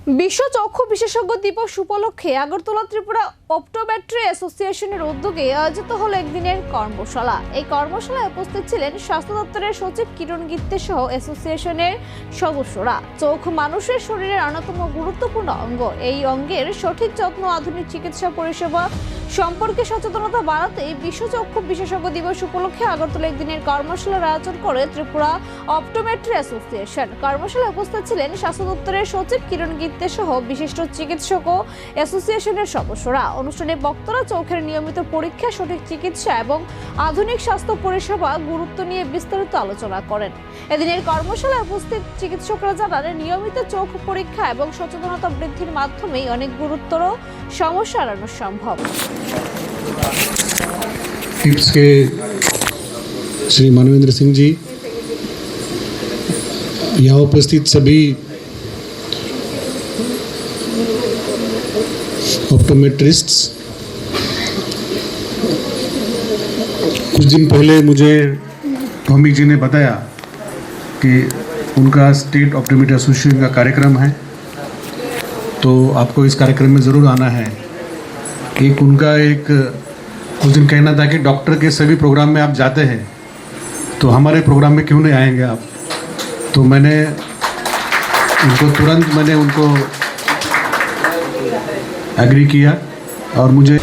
বিশ্ব চক্ষু বিশেষজ্ঞ দিবস উপলক্ষে আগরতলা ত্রিপুরা অপটোমেট্রি অ্যাসোসিয়েশনের উদ্যোগে আয়োজিত হলো একদিনের কর্মশালা। এই কর্মশালায় উপস্থিত ছিলেন স্বাস্থ্য দপ্তরের সচিব কিরণ গিত্তে সহ অ্যাসোসিয়েশনের সদস্যরা। চোখ মানুষের শরীরের অন্যতম গুরুত্বপূর্ণ অঙ্গ। এই অঙ্গের সঠিক যত্ন, আধুনিক চিকিৎসা পরিষেবা সম্পর্কে সচেতনতা বাড়াতে বিশ্ব চক্ষু বিশেষজ্ঞ দিবস উপলক্ষে আগরতলা একদিনের কর্মশালার আয়োজন করে ত্রিপুরা অপটোমেট্রি অ্যাসোসিয়েশন। কর্মশালায় উপস্থিত ছিলেন স্বাস্থ্য দপ্তরের সচিব কিরণ গিত্তে সহ বিশিষ্ট চিকিৎসক ও অ্যাসোসিয়েশনের সদস্যরা। অনুষ্ঠানে বক্তারা চোখের নিয়মিত পরীক্ষা, সঠিক চিকিৎসা এবং আধুনিক স্বাস্থ্য পরিষেবা গুরুত্ব নিয়ে বিস্তারিত আলোচনা করেন। এদিনের কর্মশালায় উপস্থিত চিকিৎসকরা জানান, নিয়মিত চোখ পরীক্ষা এবং সচেতনতা বৃদ্ধির মাধ্যমেই অনেক গুরুতর সমস্যা এড়ানো সম্ভব। टिप्स के श्री मानवेंद्र सिंह जी, यहाँ उपस्थित सभी ऑप्टोमेट्रिस्ट्स, कुछ दिन पहले मुझे टॉमी जी ने बताया कि उनका स्टेट ऑप्टोमेट्री एसोसिएशन का कार्यक्रम है, तो आपको इस कार्यक्रम में ज़रूर आना है। उनका उस दिन कहना था कि डॉक्टर के सभी प्रोग्राम में आप जाते हैं, तो हमारे प्रोग्राम में क्यों नहीं आएंगे आप। तो मैंने उनको एग्री किया और मुझे